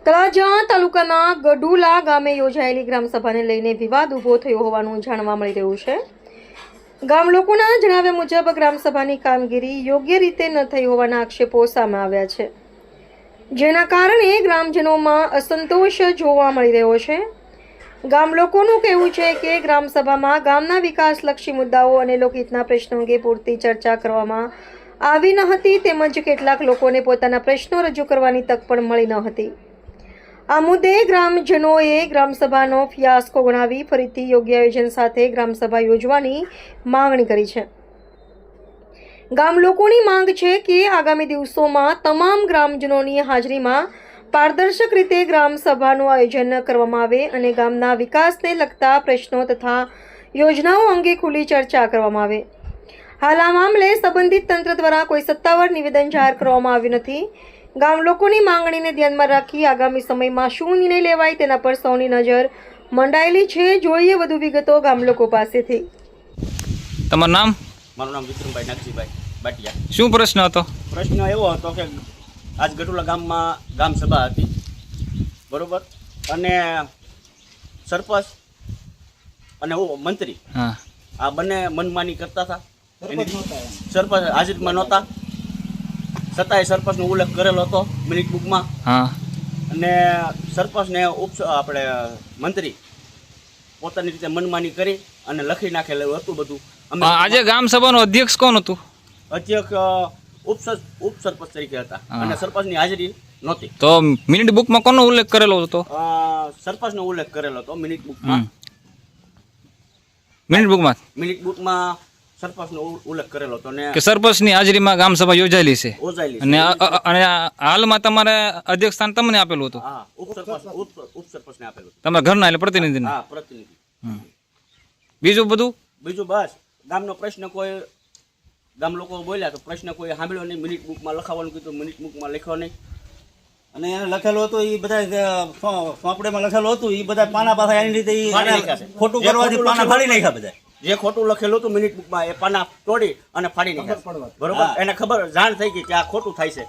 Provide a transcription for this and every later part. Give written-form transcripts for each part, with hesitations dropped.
તળાજા તાલુકાના ગઢુલા ગામે યોજાયેલી ગ્રામસભાને લઈને વિવાદ ઊભો થયો હોવાનું જાણવા મળી રહ્યું છે. ગામ લોકોના જણાવ્યા મુજબ ગ્રામસભાની કામગીરી યોગ્ય રીતે ન થઈ હોવાના આક્ષેપો સામે આવ્યા છે, જેના કારણે ગ્રામજનોમાં અસંતોષ જોવા મળી રહ્યો છે. ગામ લોકોનું કહેવું છે કે ગ્રામસભામાં ગામના વિકાસલક્ષી મુદ્દાઓ અને લોકહિતના પ્રશ્નો અંગે પૂરતી ચર્ચા કરવામાં આવી ન હતી, તેમજ કેટલાક લોકોને પોતાના પ્રશ્નો રજૂ કરવાની તક પણ મળી ન હતી. આ મુદ્દે ગ્રામજનોએ ગ્રામસભાનો ફિયાસ્કો ગણાવી ફરીથી યોગ્ય આયોજન સાથે ગ્રામસભા યોજવાની માંગણી કરી છે. ગામ લોકોની માંગ છે કે આગામી દિવસોમાં તમામ ગ્રામજનોની હાજરીમાં પારદર્શક રીતે ગ્રામસભાનું આયોજન કરવામાં આવે અને ગામના વિકાસને લગતા પ્રશ્નો તથા યોજનાઓ અંગે ખુલ્લી ચર્ચા કરવામાં આવે. હાલ આ મામલે સંબંધિત તંત્ર દ્વારા કોઈ સત્તાવાર નિવેદન જાહેર કરવામાં આવ્યું નથી. ગામ લોકોની માંગણીને ધ્યાનમાં રાખી આગામી સમયમાં શું નિર્ણય લેવાય તેના પર સૌની નજર મંડાયેલી છે. જોઈએ વધુ વિગતો ગામ લોકો પાસેથી. તમારું નામ? મારું નામ વિક્રમભાઈ નાગજીભાઈ બાટિયા. શું પ્રશ્ન હતો? પ્રશ્ન એવો હતો કે આજ ગઢુલા ગામમાં ગામ સભા હતી, બરોબર, અને સરપંચ અને મંત્રી આ બંને મનમાની કરતા હતા. સરપંચ હાજરીમાં નહોતા, છતાંય સરપંચનો ઉલ્લેખ કરેલો હતો મિનિટ બુકમાં. અને સરપંચને આપણે મંત્રી પોતાની રીતે મનમાની કરી અને લખી નાખેલું હતું બધું. આજે ગામ સભાનો અધ્યક્ષ કોણ હતું? અધ્યક્ષ ઉપસરપંચ તરીકે હતા અને સરપંચની હાજરી નહોતી. તો મિનિટ બુકમાં કોનો ઉલ્લેખ કરેલો હતો? સરપંચનો ઉલ્લેખ કરેલો હતો મિનિટ બુકમાં. મિનિટ બુકમાં સરપંચનો ઉલ્લેખ કરેલો હતો ને કે સરપંચની હાજરીમાં ગામ સભા યોજાયેલી છે. અને હાલમાં તમારે અધ્યક્ષ સ્થાન તમને આપેલું હતું? હા, ઉપસરપંચને આપેલું. તમારા ઘરના એટલે પ્રતિનિધિને? હા, પ્રતિનિધિ. બીજું બધું બસ ગામનો પ્રશ્ન કોઈ ગામ લોકો બોલ્યા તો પ્રશ્ન કોઈ સાંભળ્યો નહીં. મિનિટ બુકમાં લખાવવાનું કીધું, મિનિટ બુકમાં લખ્યો નહીં. અને એને લખેલું હતું એ બધા સોંપડીમાં લખેલું હતું એ બધા પાના પાછા એની રીતે ખોટું કરવાથી પાના ફાડી નાખ્યા. બધા જે ખોટું લખેલું હતું મિનિટ બુકમાં એ પાના તોડી અને ફાડી નાખ્યા. બરોબર, એને ખબર જાણ થઈ ગઈ કે આ ખોટું થાય છે.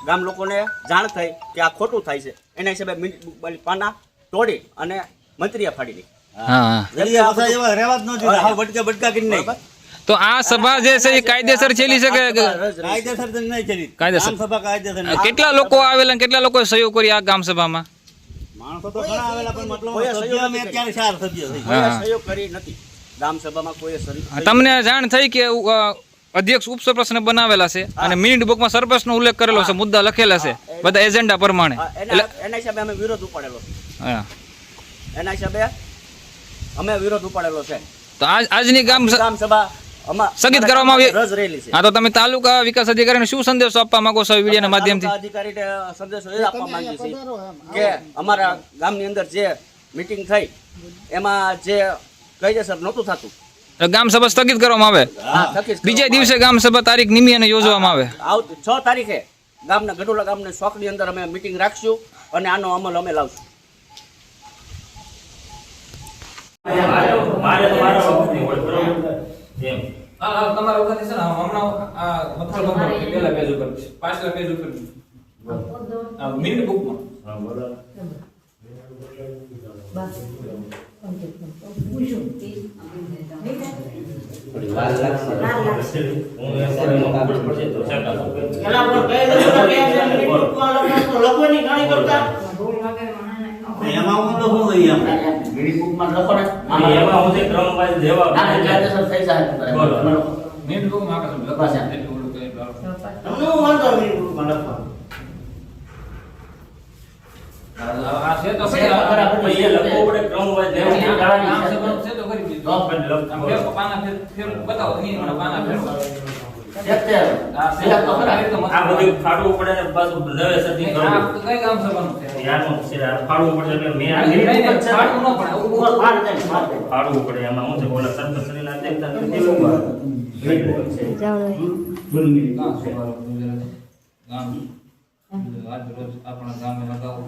ગામ લોકોને જાણ થઈ કે આ ખોટું થાય છે. એના હિસાબે મિનિટ બુક પાના તોડી અને મંત્રીએ ફાડી નાખી. તો આ સભા જે છે એ કાયદેસર છેલી છે કે કાયદેસર નહીં છેલી? કાયદેસર સભા કાયદેસર. કેટલા લોકો આવેલા, કેટલા લોકોએ સહયોગ કરી આ ગામ સભામાં? માણસો તો ઘણા આવેલા પણ મતલબ સભ્યો અમે અત્યારે 4 સભ્યો થઈ. સહયોગ કરી નથી ગામ સભામાં કોઈ. તમને જાણ થઈ કે અધ્યક્ષ ઉપસરપંચને બનાવેલા છે અને મિનિટ બુકમાં સરપંચનો ઉલ્લેખ કરેલો છે, મુદ્દા લખેલા છે બધા એજન્ડા પ્રમાણે. એના હિસાબે અમે વિરોધ ઉપાડેલો છે. એના હિસાબે અમે વિરોધ ઉપાડેલો છે. તો આજની ગામ સભા સ્થગિત કરવામાં આવી. રજ રહેલી છે. હા, તો તમે તાલુકા વિકાસ અધિકારીને શું સંદેશો આપવા માંગો છો વિડીયોના માધ્યમથી? અધિકારીને સંદેશો એ આપવા માંગીએ છીએ કે અમારા ગામની અંદર જે મીટિંગ થઈ એમાં જે કાયદેસર નહોતું થતું, ગામ સભા સ્થગિત કરવામાં આવે. બીજા દિવસે ગામ સભા તારીખ નિમી અને યોજવામાં આવે. 6 તારીખે ગામના ગઢુલા ગામના ચોકની અંદર અમે મીટિંગ રાખશું અને આનો અમલ અમે લાવશું. તમારા વખતે છે ને હમણાં આ મથલ નંબર પહેલા પેજ ઉપર પાછલા પેજ ઉપર મિનિટ બુકમાં એમાં હું લખું દઈએ મિનિટ બુકમાં લખો ને એમાં હું જે ક્રમ વાઇઝ જવાબ કાયદેસર થઈ જાય. મિનિટ બુકમાં આપણે લખવા છે એટલું બધું કઈ તમને હું વાંધો મિનિટ બુકમાં લખવા. આ છે તો એ લખવો પડે ક્રમ વાઇઝ છે તો કરી દીધું. પાના ફેર બતાવો નહીં મને પાના ફેર આ બધું ફાડવું પડે ને પાછું નવેસરથી કરવું. કઈ ગામ સભાનું છે? યારનું છે આ ફાડવું પડે એટલે મેં આ ફાડવું ન પડે, ફાડવું પડે એમાં હું છે ઓલા સરપંચના અધ્યક્ષતા દેવું આપણા ગામે લગાવો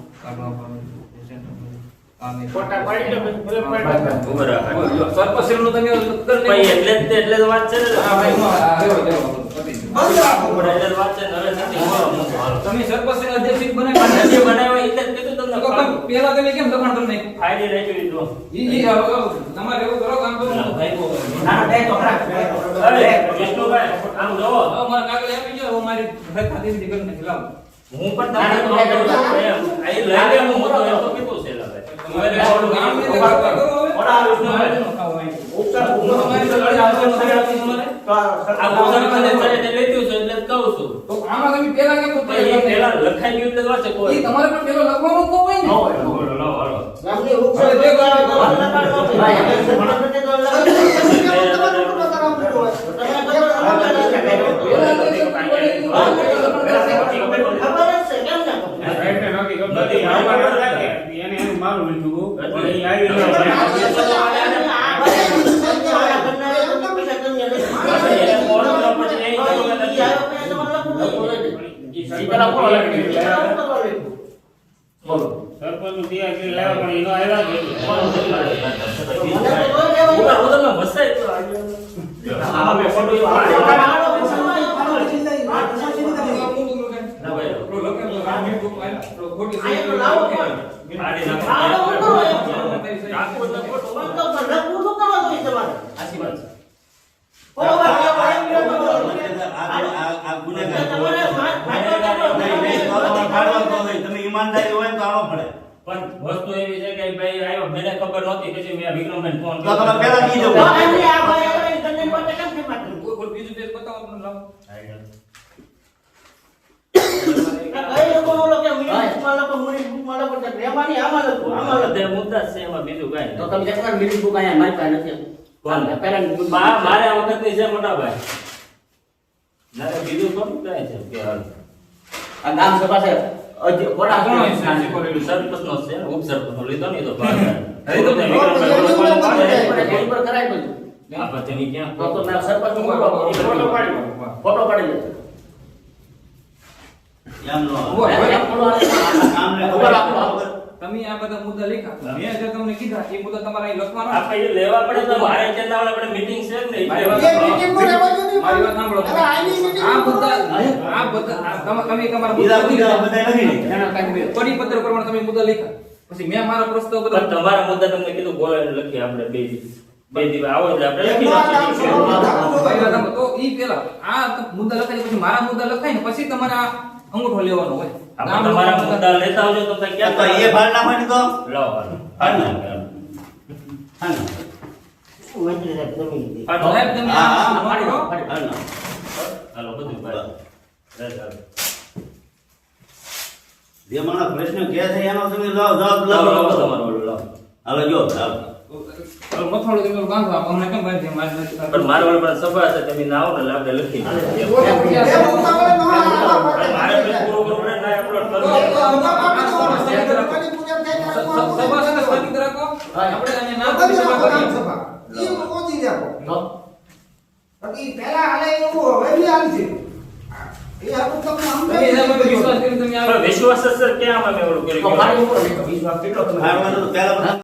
ફોટા પાડી સરપંચ નું તમે એટલે જ વાત છે ને. એટલે વાત છે ને, હવે setting કરો, મૂકો, હાલો. તમે સરપંચ અધ્યક્ષ બનાવ્યા જે બનાવ્યો એટલે જ કીધું તમને પેલા તમે કેમ લખાણ તમને ફાયદે નાખ્યું દીધું. તમારે એવું કરો કામ કરો અરે, વિષ્ણુભાઈ, આમ જોવો. મારા કાગળ આપી જો હું મારી ઘર ખાતે કરી નાખી લાવો હું પણ તમને તો કરું છું એમ. અહીં લઈ લે, હું તો એમ તો કીધું છે લા ભાઈ. ગામ ને કરો ઓલા વિષ્ણુભાઈ, ઉપચાર તમારી તો લડી આવવાનું છે આપી તમારે. આ ઉપચાર મને ચડે તે લેતું છું એટલે જ કહું છું. તો આમાં તમે પેલા કેમ તો પણ એ પેલા લખાઈ ગયું એટલે જ વાત છે કોઈ. ઈ તમારે પણ પેલો લખવાનું કો હોય ને બોલો, લાવો, હાલો. તમે ઈમાનદારી હોય તો આવો પડે. પણ વસ્તુ એવી છે કે ભાઈ આવ્યો મને ખબર નહોતી પછી મેં વિક્રમભાઈને ફોન તો તમે પહેલા કી જવું. કોઈ બીજું પેજ બતાવો તમને લાવો બધે મુદ્દા જ છે એમાં બીજું કાંઈ તો નહીં. તમે કેટલા મિનિટ બુક અહીંયા મારી પાસે નથી કોણ? પહેલા મારે આ વખતની છે મોટા ભાઈ. નારે બીજું થોડું કાંઈ છે કે હાલ. આ ગામ સભા છે કોના કોણ છે? સરપંચનો છે, ઉપસરપંચનો લીધો નહીં તો પાડે. હવે તો એની પર કરાય બધું. આ પછી ક્યાં તો મેં સરપંચ ફોટો પાડી દે. એમ નો ઉભો રહો. કામને ઉભો રાખો. તમે આ બધા મુદ્દા લખ્યા મેં જે તમને કીધા એ મુદ્દા તમારે અહીં લખવાનો આપણે એ લેવા પડે તો મારે ચેન્નાવાળા આપણે મીટિંગ છે ને મારી વાત મારી વાત સાંભળો આ મુદ્દા આ બધા તમે તમારા બીજા મુદ્દા મુદ્દા બધા લખી લે. એના કાંઈ પરિપત્ર પ્રમાણે તમે મુદ્દા લખ્યા પછી મેં મારા પ્રસ્તાવ પણ બધા તમારા મુદ્દા તમને કીધું ગોળ લખી આપણે બે દિવસ આવો એટલે આપણે લખી નાખીએ. મારી વાત સાંભળો. તો ઈ પેલા આ મુદ્દા લખાય પછી મારા મુદ્દા લખાય ને પછી તમારે આ અંગૂઠો લેવાનો હોય આપણે તમારા મુદ્દા લેતા આવજો તો તમે તો ક્યાં એ ભાર ના હોય ને તો લાવો હાલો. હાલ ને. હાલો. હાલ ને. સાહેબ તમે હા, આ હા, પાડી દો. હાલ ને. હાલો બધું ભાઈ. હાલો. જે માણસ પ્રશ્ન કહે છે એનો તમે જવાબ લાવો, લાવો. લાવો, તમારો ઓલો લાવો. હાલો જો હાલો. મથાળું તમે બાંધો આપ અમને કેમ બાંધી મારી નથી પણ મારા વાળી પાસે સભા છે તમે ના આવો ને એટલે આપણે લખી દઈએ. મારે પછી પૂરું કરવું પડે ને અપલોડ કરવું સભા સાથે સ્થગિત રાખો આપણે એને નામ કરી સભા કરીએ તમે એના પર વિશ્વાસ કરીને તમે પણ વિશ્વાસ જ સર ક્યાં અમે ઓલું તો કર્યું પાણી ઉપર વિશ્વાસ કેટલો તમે હારવાનું તો પહેલા બધા